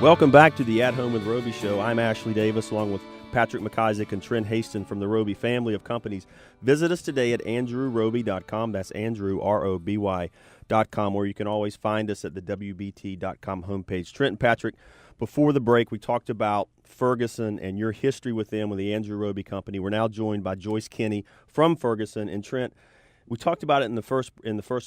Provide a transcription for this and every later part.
Welcome back to the At Home with Roby show. I'm Ashley Davis along with Patrick McIsaac and Trent Haston from the Roby family of companies. Visit us today at andrewroby.com. That's Andrew, R-O-B-Y.com, where you can always find us at the WBT.com homepage. Trent and Patrick, before the break, we talked about Ferguson and your history with them with the Andrew Roby Company. We're now joined by Joyce Kinney from Ferguson. And Trent, we talked about it in the first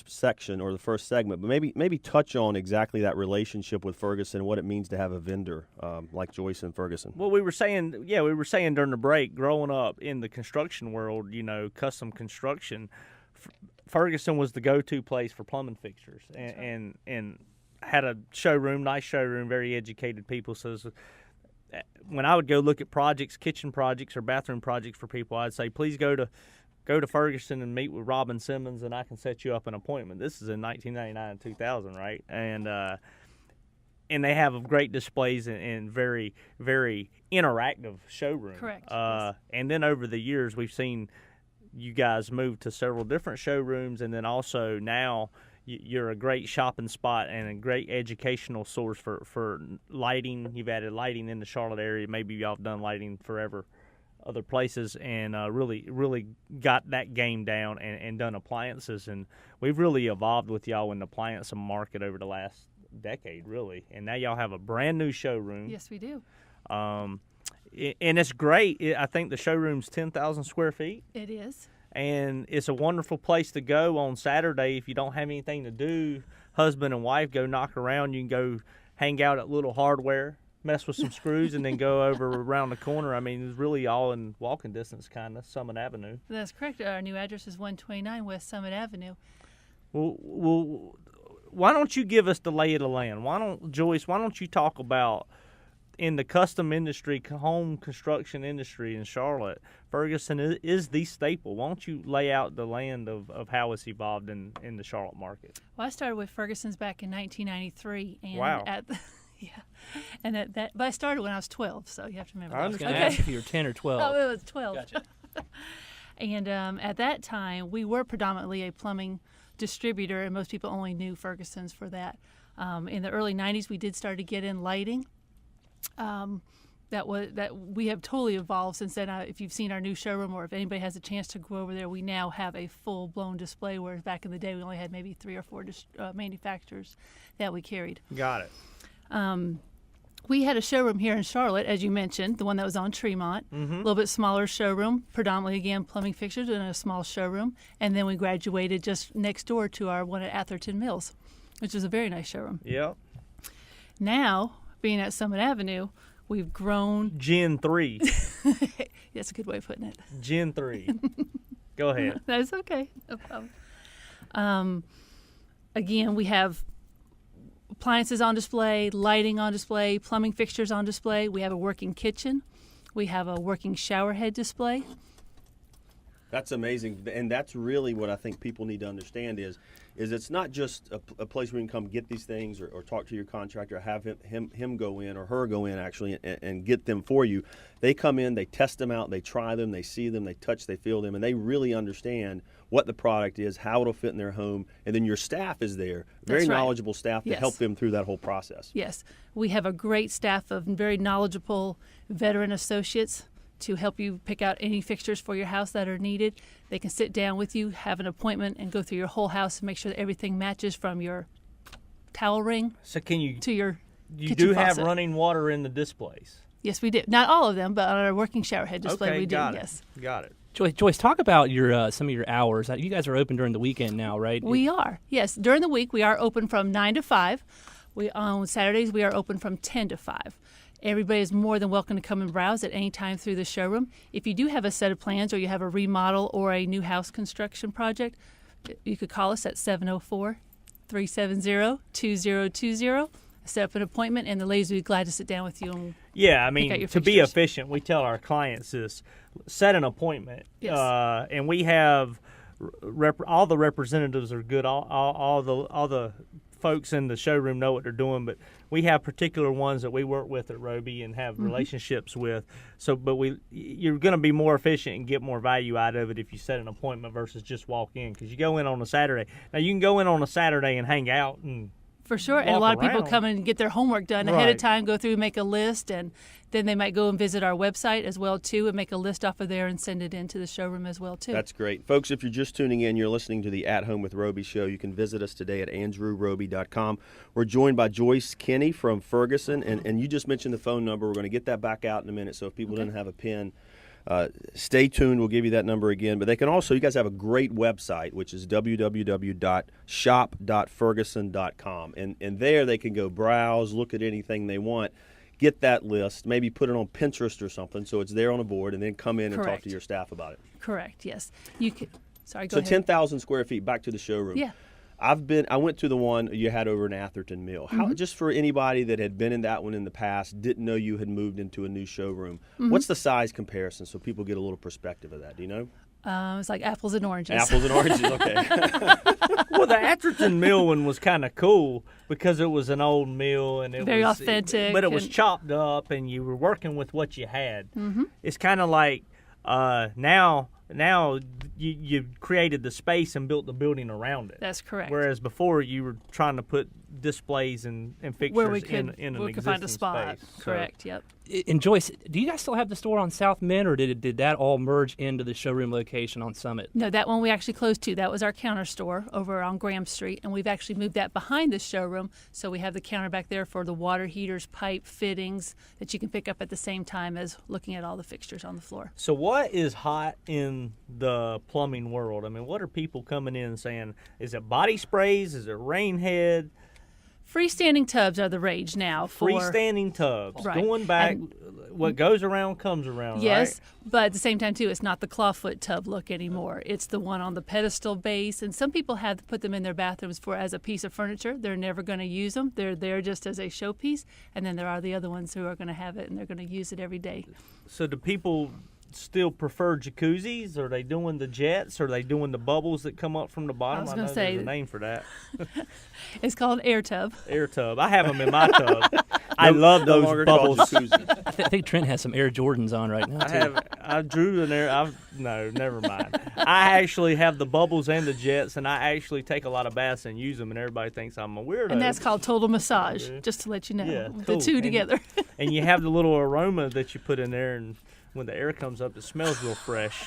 section or the first segment, but maybe touch on exactly that relationship with Ferguson and what it means to have a vendor like Joyce and Ferguson. Well, we were saying during the break, growing up in the construction world, custom construction, Ferguson was the go-to place for plumbing fixtures, and had a showroom, nice showroom, very educated people. So when I would go look at projects, kitchen projects or bathroom projects for people, I'd say, please go to Ferguson and meet with Robin Simmons, and I can set you up an appointment. This is in 1999 and 2000, right? And they have great displays and very, very interactive showroom. Correct. And then over the years, we've seen you guys move to several different showrooms, and then also now you're a great shopping spot and a great educational source for lighting. You've added lighting in the Charlotte area. Maybe y'all have done lighting forever other places, and really got that game down and done appliances. And we've really evolved with y'all in the appliance market over the last decade, really. And now y'all have a brand new showroom. Yes, we do. And it's great. I think the showroom's 10,000 square feet. It is. And it's a wonderful place to go on Saturday if you don't have anything to do. Husband and wife go knock around. You can go hang out at Little Hardware, mess with some screws, and then go over around the corner. I mean, it's really all in walking distance, kind of, Summit Avenue. That's correct. Our new address is 129 West Summit Avenue. Well, why don't you give us the lay of the land? Why don't you talk about, in the custom industry, home construction industry in Charlotte, Ferguson is the staple. Why don't you lay out the land of how it's evolved in the Charlotte market? Well, I started with Ferguson's back in 1993. And wow. Yeah, and but I started when I was 12, so you have to remember. I was going to ask if you were 10 or 12. Oh, it was 12. Gotcha. And at that time, we were predominantly a plumbing distributor, and most people only knew Ferguson's for that. In the early 90s, we did start to get in lighting. That we have totally evolved since then. If you've seen our new showroom, or if anybody has a chance to go over there, we now have a full-blown display, whereas back in the day we only had maybe 3 or 4 manufacturers that we carried. Got it. We had a showroom here in Charlotte, as you mentioned, the one that was on Tremont, a little bit smaller showroom, predominantly, again, plumbing fixtures in a small showroom. And then we graduated just next door to our one at Atherton Mills, which was a very nice showroom. Yep. Now, being at Summit Avenue, we've grown. Gen 3. That's a good way of putting it. Gen 3. Go ahead. That's okay. No problem. Again, we have appliances on display, lighting on display, plumbing fixtures on display. We have a working kitchen. We have a working shower head display. That's amazing, and that's really what I think people need to understand is it's not just a place where you can come get these things or talk to your contractor, have him go in or her go in actually and get them for you. They come in, they test them out, they try them, they see them, they touch, they feel them, and they really understand what the product is, how it'll fit in their home, and then your staff is there, very knowledgeable staff to help them through that whole process. Yes, we have a great staff of very knowledgeable veteran associates to help you pick out any fixtures for your house that are needed. They can sit down with you, have an appointment, and go through your whole house and make sure that everything matches from your towel ring to your kitchen do have faucet. Running water in the displays? Yes, we do. Not all of them, but on our working shower head display, we do, yes. Got it. Joyce, talk about your some of your hours. You guys are open during the weekend now, right? We are, yes. During the week, we are open from 9 to 5. On Saturdays, we are open from 10 to 5. Everybody is more than welcome to come and browse at any time through the showroom. If you do have a set of plans or you have a remodel or a new house construction project, you could call us at 704-370-2020. Set up an appointment, and the ladies will be glad to sit down with you. And yeah, I mean, pick out your to be fixtures. efficient, we tell our clients this: set an appointment. Yes. And we have all the representatives are good. All the folks in the showroom know what they're doing, but we have particular ones that we work with at Roby and have relationships with. So, but you're going to be more efficient and get more value out of it if you set an appointment versus just walk in, because you go in on a Saturday. Now, you can go in on a Saturday and hang out and For sure. And a walk lot of people around. come and get their homework done ahead Right. of time, go through, make a list, and then they might go and visit our website as well, too, and make a list off of there and send it into the showroom as well, too. That's great. Folks, if you're just tuning in, you're listening to the At Home with Roby show. You can visit us today at andrewroby.com. We're joined by Joyce Kinney from Ferguson, and you just mentioned the phone number. We're going to get that back out in a minute, so if people didn't have a pen, stay tuned. We'll give you that number again. But they can also, you guys have a great website, which is www.shop.ferguson.com. And there they can go browse, look at anything they want, get that list, maybe put it on Pinterest or something so it's there on a board, and then come in and talk Correct. to your staff about it. Correct, yes. You can, sorry, go So ahead. 10,000 square feet, back to the showroom. Yeah. I went to the one you had over in Atherton Mill. How, just for anybody that had been in that one in the past, didn't know you had moved into a new showroom, what's the size comparison so people get a little perspective of that? Do you know? It's like apples and oranges. Apples and oranges, okay. Well, the Atherton Mill one was kind of cool because it was an old mill and it Very was authentic but it was and- chopped up and you were working with what you had. It's kind of like now you created the space and built the building around it. That's correct. Whereas before you were trying to put displays and fixtures Where we in could, an we could find a existing spot. space. So- Correct, yep. And Joyce, do you guys still have the store on South Mint, or did that all merge into the showroom location on Summit? No, that one we actually closed too. That was our counter store over on Graham Street, and we've actually moved that behind the showroom. So we have the counter back there for the water heaters, pipe fittings that you can pick up at the same time as looking at all the fixtures on the floor. So what is hot in the plumbing world? I mean, what are people coming in and saying? Is it body sprays? Is it rain head? Freestanding tubs are the rage now. For Freestanding tubs. Right. Going back, And- what goes around comes around, Yes, right? but at the same time, too, it's not the clawfoot tub look anymore. It's the one on the pedestal base, and some people have put them in their bathrooms for as a piece of furniture. They're never going to use them. They're there just as a showpiece, and then there are the other ones who are going to have it, and they're going to use it every day. So do people still prefer jacuzzis? Are they doing the jets? Are they doing the bubbles that come up from the bottom? was I gonna know say- there's a name for that. It's called an air tub. Air tub. I have them in my tub. I love No those longer called bubbles. jacuzzi. I think Trent has some Air Jordans on right now, too. I drew an air. No, never mind. I actually have the bubbles and the jets, and I actually take a lot of baths and use them, and everybody thinks I'm a weirdo. And that's called total massage, just to let you know. Yeah, The cool. two And- together. And you have the little aroma that you put in there, and when the air comes up, it smells real fresh.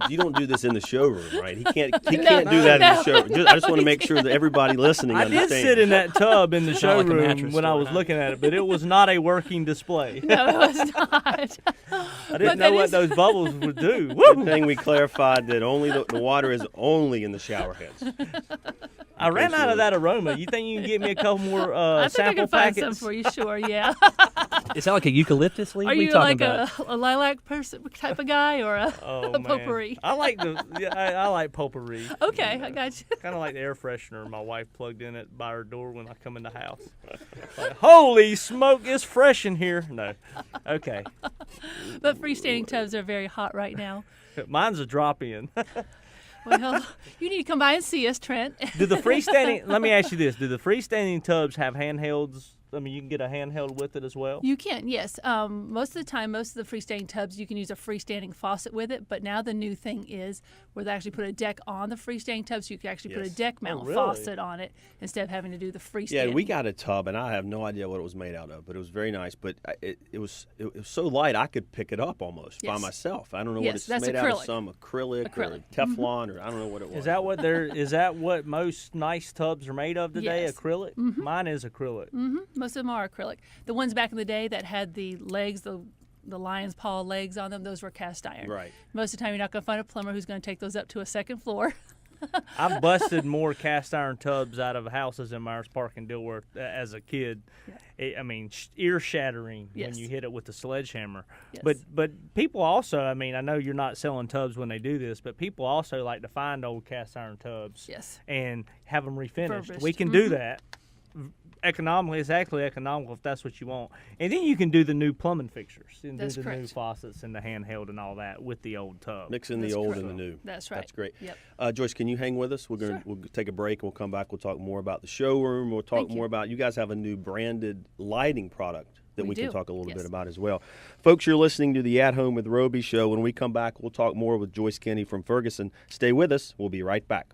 You don't do this in the showroom, right? He can't do that in the showroom. I just want to make sure that everybody listening I did understands. sit in that tub in the It's not like a showroom mattress when I store, was huh? looking at it, but it was not a working display. No, it was not. I But didn't that know what is- those bubbles would do. Good Woo! thing we clarified that only the water is only in the shower heads. I ran out of that aroma. You think you can get me a couple more I think I sample can find some packets? for you, sure, yeah. Is that like a eucalyptus leaf? Are What are you talking like about? a lilac person type of guy or a, Oh, a man. potpourri? I like I like potpourri. Okay, I got you. Kind of like the air freshener my wife plugged in it by her door when I come in the house. Like, holy smoke, it's fresh in here. No. Okay. But freestanding tubs are very hot right now. Mine's a drop in. Well, you need to come by and see us, Trent. Do the freestanding, let me ask you this, do the freestanding tubs have handhelds? I mean, you can get a handheld with it as well? You can, yes. Most of the time, most of the freestanding tubs, you can use a freestanding faucet with it. But now the new thing is where they actually put a deck on the freestanding tub, so you can actually put a Yes. deck mount really? faucet on it instead of having to do the freestanding. Yeah, we got a tub, and I have no idea what it was made out of, but it was very nice. But it was so light, I could pick it up almost by Yes. myself. I don't know what Yes, it's that's made out of, acrylic. some acrylic. Acrylic. Or Teflon, or I don't know what it was. Is that what is that what most nice tubs are made of today? Yes. Acrylic? Mine is acrylic. Most of them are acrylic. The ones back in the day that had the legs, the lion's paw legs on them, those were cast iron. Right. Most of the time, you're not going to find a plumber who's going to take those up to a second floor. I've busted more cast iron tubs out of houses in Myers Park and Dilworth as a kid. I mean, ear shattering when Yes. you hit it with the sledgehammer. Yes. But people also, I mean, I know you're not selling tubs when they do this, but people also like to find old cast iron tubs Yes. and have them refinished. Refurbished. We can do that. Economically, it's actually economical if that's what you want. And then you can do the new plumbing fixtures and That's do the new correct. faucets and the handheld and all that with the old tub. Mixing That's the old correct. and the new. That's right. That's great. Yep. Joyce, can you hang with us? We'll take a break. We'll come back. We'll talk more about the showroom. We'll talk Thank you. more about, you guys have a new branded lighting product that We we can do. talk a little Yes. bit about as well. Folks, you're listening to the At Home with Roby show. When we come back, we'll talk more with Joyce Kinney from Ferguson. Stay with us. We'll be right back.